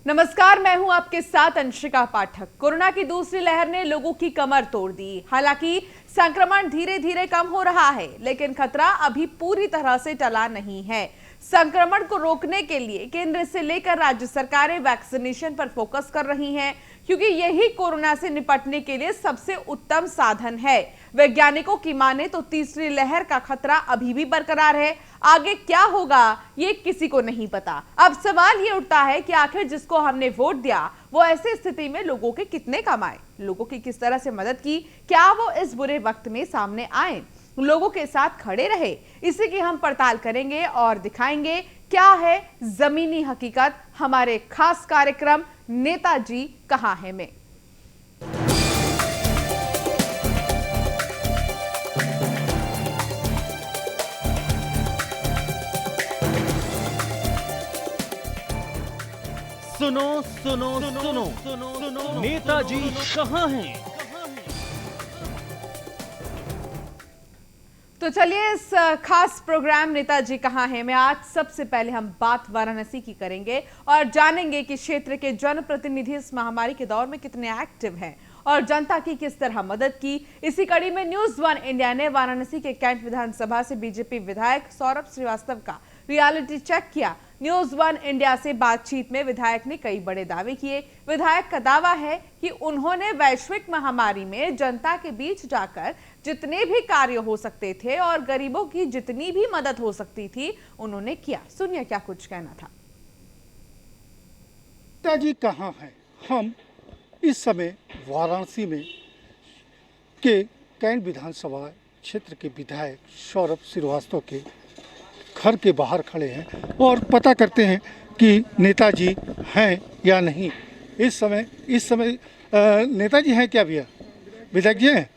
नमस्कार, मैं हूं आपके साथ अंशिका पाठक। कोरोना की दूसरी लहर ने लोगों की कमर तोड़ दी। हालांकि संक्रमण धीरे धीरे कम हो रहा है, लेकिन खतरा अभी पूरी तरह से टला नहीं है। संक्रमण को रोकने के लिए केंद्र से लेकर राज्य सरकारें वैक्सीनेशन पर फोकस कर रही हैं, क्योंकि यही कोरोना से निपटने के लिए सबसे उत्तम साधन है। वैज्ञानिकों की माने तो तीसरी लहर का खतरा अभी भी बरकरार है। आगे क्या होगा ये किसी को नहीं पता। अब सवाल ये उठता है कि आखिर जिसको हमने वोट दिया वो ऐसी स्थिति में लोगों के कितने काम आए, लोगों की किस तरह से मदद की, क्या वो इस बुरे वक्त में सामने आए, लोगों के साथ खड़े रहे। इसी की हम पड़ताल करेंगे और दिखाएंगे क्या है जमीनी हकीकत हमारे खास कार्यक्रम नेताजी कहां है में। सुनो सुनो सुनो सुनो सुनो नेताजी कहां हैं? तो चलिए इस खास प्रोग्राम नेताजी कहां है में आज सबसे पहले हम बात वाराणसी की करेंगे और जानेंगे कि क्षेत्र के जनप्रतिनिधि इस महामारी के दौर में कितने एक्टिव हैं और जनता की किस तरह मदद की। इसी कड़ी में न्यूज़ 1 इंडिया ने वाराणसी के कैंट विधानसभा से बीजेपी विधायक सौरभ श्रीवास्तव का रियलिटी चेक किया। न्यूज़ 1 इंडिया से बातचीत में विधायक ने कई बड़े दावे किए। विधायक का दावा है कि उन्होंने वैश्विक महामारी में जनता के बीच जाकर जितने भी कार्य हो सकते थे और गरीबों की जितनी भी मदद हो सकती थी उन्होंने किया। सुनिए क्या कुछ कहना था। नेताजी कहाँ हैं? हम इस समय वाराणसी में के कैंट विधानसभा क्षेत्र के विधायक सौरभ श्रीवास्तव के घर के बाहर खड़े हैं और पता करते हैं कि नेताजी हैं या नहीं। इस समय नेताजी हैं क्या भैया? विधायक जी हैं?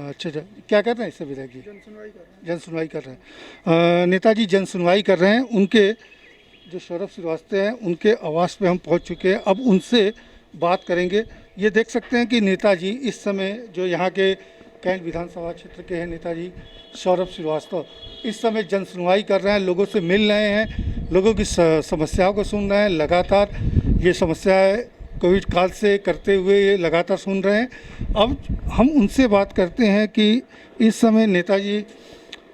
अच्छा, क्या कर रहे हैं इससे विधायक जी? जन सुनवाई कर रहे हैं। नेताजी जन सुनवाई कर रहे हैं। उनके जो सौरभ श्रीवास्तव हैं उनके आवास पे हम पहुंच चुके हैं। अब उनसे बात करेंगे। ये देख सकते हैं कि नेताजी इस समय जो यहाँ के कैंट विधानसभा क्षेत्र के हैं, नेताजी सौरभ श्रीवास्तव इस समय जन सुनवाई कर रहे हैं, लोगों से मिल रहे हैं, लोगों की समस्याओं को सुन रहे हैं। लगातार ये समस्याएं कोविड काल से करते हुए ये लगातार सुन रहे हैं। अब हम उनसे बात करते हैं कि इस समय नेताजी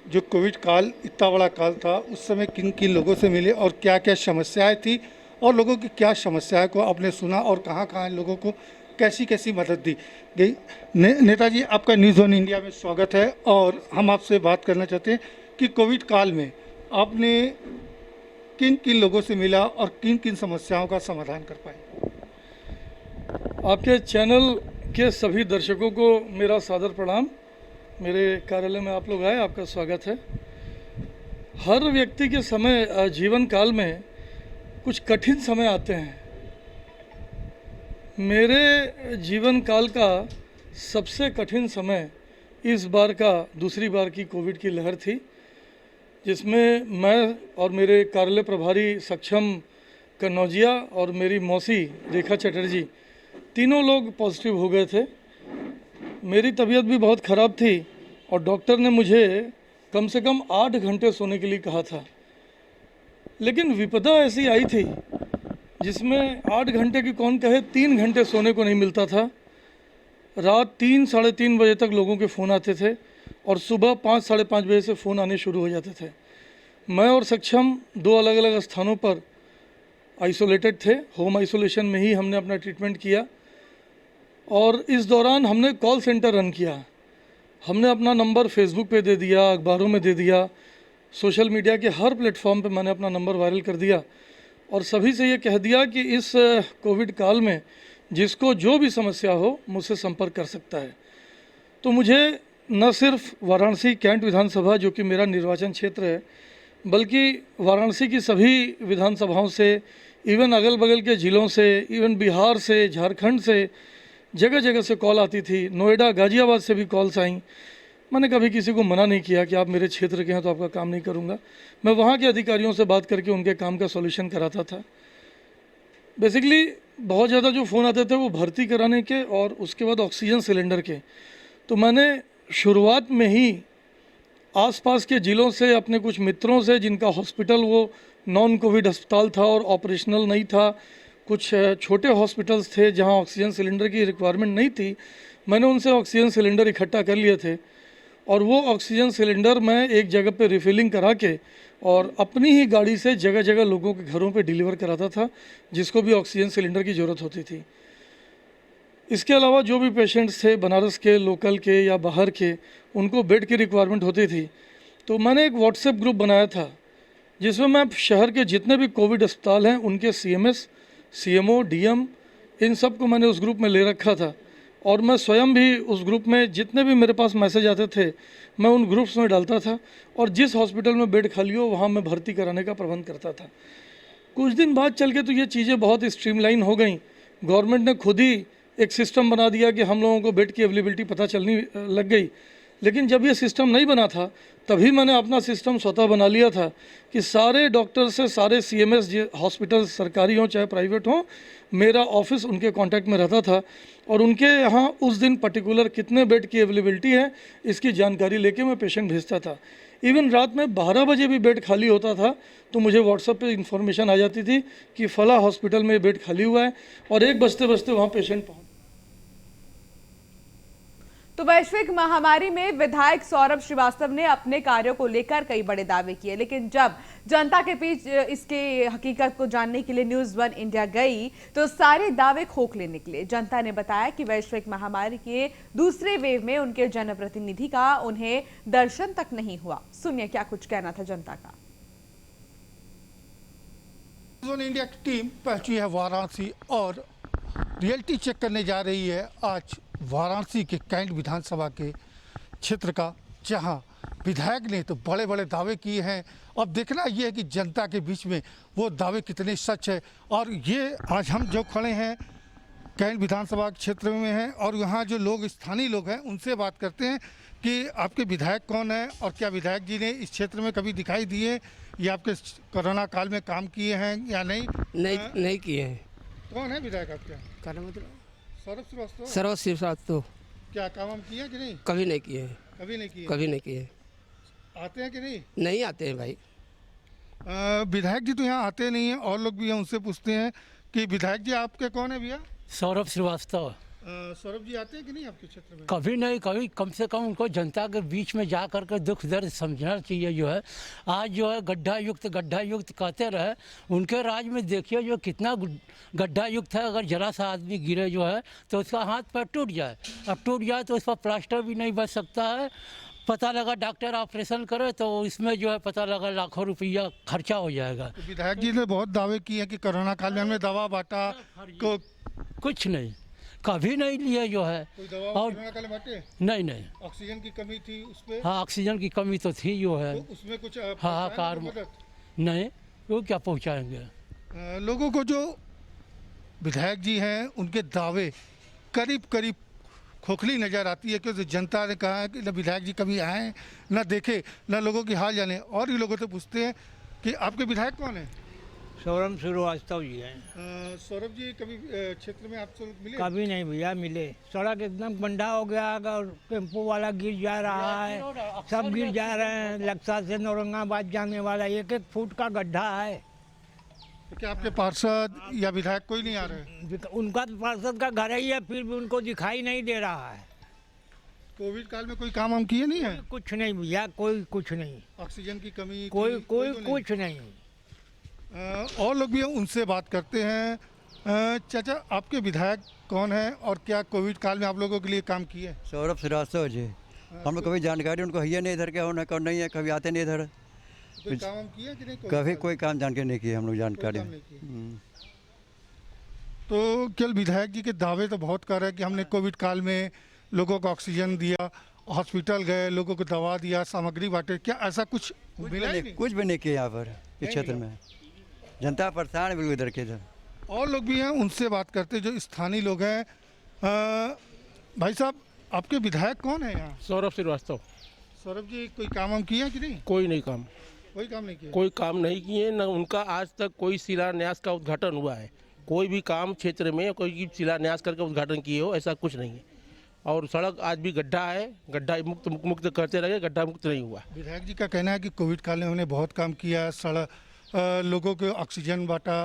जो कोविड काल इतना बड़ा काल था उस समय किन किन लोगों से मिले और क्या क्या समस्याएं थी और लोगों की क्या समस्याएं को आपने सुना और कहाँ कहाँ लोगों को कैसी कैसी मदद दी गई। नेताजी, आपका न्यूज़ 1 इंडिया में स्वागत है और हम आपसे बात करना चाहते हैं कि कोविड काल में आपने किन किन लोगों से मिला और किन किन समस्याओं का समाधान कर पाए। आपके चैनल के सभी दर्शकों को मेरा सादर प्रणाम। मेरे कार्यालय में आप लोग आए, आपका स्वागत है। हर व्यक्ति के समय जीवन काल में कुछ कठिन समय आते हैं। मेरे जीवन काल का सबसे कठिन समय इस बार का दूसरी बार की कोविड की लहर थी, जिसमें मैं और मेरे कार्यालय प्रभारी सक्षम कन्नौजिया और मेरी मौसी रेखा चटर्जी तीनों लोग पॉजिटिव हो गए थे। मेरी तबीयत भी बहुत ख़राब थी और डॉक्टर ने मुझे कम से कम 8 घंटे सोने के लिए कहा था। लेकिन विपदा ऐसी आई थी जिसमें 8 घंटे की कौन कहे, 3 घंटे सोने को नहीं मिलता था। रात 3 साढ़े 3 बजे तक लोगों के फ़ोन आते थे और सुबह 5 साढ़े 5 बजे से फ़ोन आने शुरू हो जाते थे। मैं और सक्षम 2 अलग अलग स्थानों पर आइसोलेटेड थे। होम आइसोलेशन में ही हमने अपना ट्रीटमेंट किया और इस दौरान हमने कॉल सेंटर रन किया। हमने अपना नंबर फेसबुक पे दे दिया, अखबारों में दे दिया, सोशल मीडिया के हर प्लेटफॉर्म पे मैंने अपना नंबर वायरल कर दिया और सभी से ये कह दिया कि इस कोविड काल में जिसको जो भी समस्या हो मुझसे संपर्क कर सकता है। तो मुझे न सिर्फ वाराणसी कैंट विधानसभा जो कि मेरा निर्वाचन क्षेत्र है, बल्कि वाराणसी की सभी विधानसभाओं से, इवन अगल बगल के ज़िलों से, इवन बिहार से, झारखंड से, जगह जगह से कॉल आती थी। नोएडा, गाज़ियाबाद से भी कॉल्स आईं। मैंने कभी किसी को मना नहीं किया कि आप मेरे क्षेत्र के हैं तो आपका काम नहीं करूंगा। मैं वहाँ के अधिकारियों से बात करके उनके काम का सॉल्यूशन कराता था। बेसिकली बहुत ज़्यादा जो फ़ोन आते थे वो भर्ती कराने के और उसके बाद ऑक्सीजन सिलेंडर के। तो मैंने शुरुआत में ही आसपास के ज़िलों से अपने कुछ मित्रों से, जिनका हॉस्पिटल वो नॉन कोविड अस्पताल था और ऑपरेशनल नहीं था, कुछ छोटे हॉस्पिटल्स थे जहां ऑक्सीजन सिलेंडर की रिक्वायरमेंट नहीं थी, मैंने उनसे ऑक्सीजन सिलेंडर इकट्ठा कर लिए थे और वो ऑक्सीजन सिलेंडर मैं एक जगह पे रिफिलिंग करा के और अपनी ही गाड़ी से जगह जगह लोगों के घरों पे डिलीवर कराता था जिसको भी ऑक्सीजन सिलेंडर की ज़रूरत होती थी। इसके अलावा जो भी पेशेंट्स थे बनारस के, लोकल के या बाहर के, उनको बेड की रिक्वायरमेंट होती थी, तो मैंने एक व्हाट्सएप ग्रुप बनाया था जिसमें मैं शहर के जितने भी कोविड अस्पताल हैं उनके CMS, CMO, DM इन सब को मैंने उस ग्रुप में ले रखा था और मैं स्वयं भी उस ग्रुप में जितने भी मेरे पास मैसेज आते थे मैं उन ग्रुप्स में डालता था और जिस हॉस्पिटल में बेड खाली हो वहाँ मैं भर्ती कराने का प्रबंध करता था। कुछ दिन बाद चल के तो ये चीज़ें बहुत स्ट्रीमलाइन हो गई। गवर्नमेंट ने खुद ही एक सिस्टम बना दिया कि हम लोगों को बेड की अवेलेबिलिटी पता चलने लग गई। लेकिन जब ये सिस्टम नहीं बना था तभी मैंने अपना सिस्टम स्वतः बना लिया था कि सारे डॉक्टर से सारे CMS हॉस्पिटल सरकारी हों चाहे प्राइवेट हों, मेरा ऑफिस उनके कांटेक्ट में रहता था और उनके यहाँ उस दिन पर्टिकुलर कितने बेड की अवेलेबिलिटी है इसकी जानकारी लेके मैं पेशेंट भेजता था। इवन रात में 12 बजे भी बेड खाली होता था तो मुझे व्हाट्सएप पे इन्फॉर्मेशन आ जाती थी कि फला हॉस्पिटल में बेड खाली हुआ है और 1 बजते बजते वहाँ पेशेंट पहुँच। तो वैश्विक महामारी में विधायक सौरभ श्रीवास्तव ने अपने कार्यों को लेकर कई बड़े दावे किए, लेकिन जब जनता के बीच इसके हकीकत को जानने के लिए न्यूज़ 1 इंडिया गई तो सारे दावे खोखले निकले। जनता ने बताया कि वैश्विक महामारी के दूसरे वेव में उनके जनप्रतिनिधि का उन्हें दर्शन तक नहीं हुआ। सुनिए क्या कुछ कहना था जनता का। न्यूज़ 1 इंडिया की टीम पहुंची है वाराणसी और रियलिटी चेक करने जा रही है आज वाराणसी के कैंट विधानसभा के क्षेत्र का, जहां विधायक ने तो बड़े बड़े दावे किए हैं। अब देखना यह है कि जनता के बीच में वो दावे कितने सच है। और ये आज हम जो खड़े हैं कैंट विधानसभा क्षेत्र में हैं और यहाँ जो लोग स्थानीय लोग हैं उनसे बात करते हैं कि आपके विधायक कौन है और क्या विधायक जी ने इस क्षेत्र में कभी दिखाई दिए या आपके कोरोना काल में काम किए हैं या नहीं? नहीं किए हैं। कौन है विधायक आपके? मतलब सौरभ श्रीवास्तव। सौरभ श्रीवास्तव क्या काम हम किए कि नहीं? कभी नहीं किए हैं। कभी नहीं किए। कभी नहीं किए। आते हैं कि नहीं? नहीं आते हैं भाई। विधायक जी तो यहाँ आते नहीं हैं और लोग भी हैं उनसे पूछते हैं कि विधायक जी आपके कौन है भैया? सौरभ श्रीवास्तव। सौरभ जी आते हैं कि नहीं आपके क्षेत्र में? कभी नहीं, कभी कम से कम उनको जनता के बीच में जा कर के दुख दर्द समझना चाहिए। जो है आज जो है गड्ढा युक्त कहते रहे, उनके राज में देखिए जो कितना गड्ढा युक्त है। अगर जरा सा आदमी गिरे जो है तो उसका हाथ पैर टूट जाए, अब टूट जाए तो उस पर प्लास्टर भी नहीं बच सकता है। पता लगा डॉक्टर ऑपरेशन करे तो इसमें जो है पता लगा लाखों रुपया खर्चा हो जाएगा। तो विधायक जी ने बहुत दावे किए हैं कि कोरोना काल में हमने दवा बांटा, कुछ नहीं, कभी नहीं लिए जो है। कोई दवा और कोरोना काल में बांटे? नहीं। ऑक्सीजन की कमी थी उस पे? हाँ, ऑक्सीजन की कमी तो थी जो है। तो उसमें कुछ हाहाकार नहीं, वो क्या पहुँचाएंगे लोगों को? जो विधायक जी हैं उनके दावे करीब करीब खोखली नज़र आती है क्योंकि जनता ने कहा है कि न विधायक जी कभी आए न देखे न लोगों की हाल जाने। और भी लोगों से पूछते हैं कि आपके विधायक कौन है? सौरभ श्रीवास्तव जी हैं। सौरभ जी कभी क्षेत्र में आपसे मिले? कभी नहीं भैया मिले। सड़क एकदम गंदा हो गया, अगर टेम्पो वाला गिर जा रहा है, सब गिर जा रहे हैं। लक्सा से औरंगाबाद जाने वाला 1-1 फुट का गड्ढा है। तो क्या आपके पार्षद या विधायक कोई नहीं आ रहे? उनका तो पार्षद का घर ही है, फिर भी उनको दिखाई नहीं दे रहा है। कोविड काल में कोई काम हम किए नहीं है? कुछ नहीं भैया, कोई कुछ नहीं। ऑक्सीजन की कमी कोई तो कुछ नहीं। और लोग भी हैं उनसे बात करते हैं। चाचा आपके विधायक कौन है और क्या कोविड काल में आप लोगों के लिए काम किए? सौरभ श्रीवास्तव जी। हम लोग कभी जानकारी उनको है नहीं इधर के होना कौन नहीं है, कभी आते नहीं इधर। कोई काम हम किए कि नहीं? कभी कोई काम जानकारी नहीं किया हम लोग जानकारी। तो केवल विधायक जी के दावे तो बहुत कर रहे हैं कि हमने कोविड काल में लोगों को ऑक्सीजन दिया, हॉस्पिटल गए, लोगों को दवा दिया, सामग्री बांटे, क्या ऐसा कुछ मिला ही नहीं? कुछ भी नहीं किया यहाँ पर इस क्षेत्र में। जनता परेशान है बिल्कुल इधर के इधर। और लोग भी हैं उनसे बात करते जो स्थानीय लोग हैं। भाई साहब आपके विधायक कौन है यहाँ? सौरभ श्रीवास्तव। सौरभ जी कोई काम हम किए कि नहीं? कोई नहीं काम, कोई काम नहीं किया। कोई काम नहीं किए, न उनका आज तक कोई शिलान्यास का उद्घाटन हुआ है। कोई भी काम क्षेत्र में कोई शिलान्यास करके उद्घाटन किए हो ऐसा कुछ नहीं है। और सड़क आज भी गड्ढा है, गड्ढा मुक्त करते रहे, गड्ढा मुक्त नहीं हुआ। विधायक जी का कहना है कि कोविड काल में उन्होंने बहुत काम किया, सड़क लोगों को ऑक्सीजन बांटा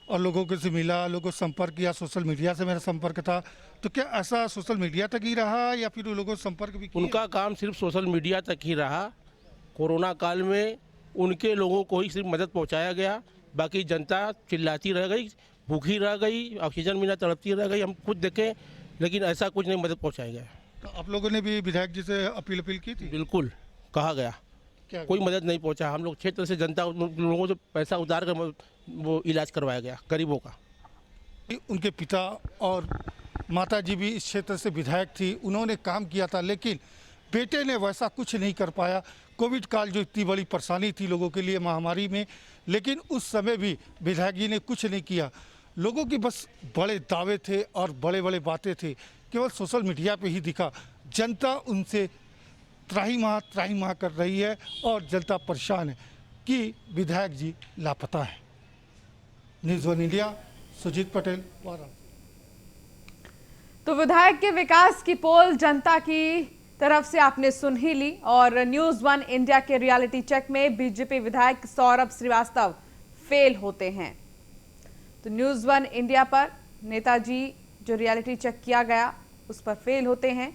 और लोगों के से मिला, लोगों से संपर्क किया, सोशल मीडिया से मेरा संपर्क था, तो क्या ऐसा सोशल मीडिया तक ही रहा या फिर लोगों से संपर्क भी किया? उनका काम सिर्फ सोशल मीडिया तक ही रहा। कोरोना काल में उनके लोगों को ही सिर्फ मदद पहुंचाया गया, बाकी जनता चिल्लाती रह गई, भूखी रह गई, ऑक्सीजन बिना तड़पती रह गई। हम खुद देखें, लेकिन ऐसा कुछ नहीं मदद पहुंचाया गया। तो आप लोगों ने भी विधायक जी से अपील की थी? बिल्कुल कहा गया, क्या कोई मदद नहीं पहुंचा। हम लोग क्षेत्र से जनता लोगों से पैसा उधार कर वो इलाज करवाया गया गरीबों का। उनके पिता और माता जी भी इस क्षेत्र से विधायक थी, उन्होंने काम किया था, लेकिन बेटे ने वैसा कुछ नहीं कर पाया। कोविड काल जो इतनी बड़ी परेशानी थी लोगों के लिए महामारी में, लेकिन उस समय भी विधायक जी ने कुछ नहीं किया। लोगों की बस बड़े दावे थे और बड़े बड़े बातें थे, केवल सोशल मीडिया पे ही दिखा। जनता उनसे त्राही माह कर रही है और जनता परेशान है कि विधायक जी लापता है। News 1 India, Sujit Patel, Varanasi. तो विधायक के विकास की पोल जनता की तरफ से आपने सुन ही ली और न्यूज़ 1 इंडिया के रियलिटी चेक में बीजेपी विधायक सौरभ श्रीवास्तव फेल होते हैं। तो न्यूज़ 1 इंडिया पर नेताजी जो रियलिटी चेक किया गया उस पर फेल होते हैं।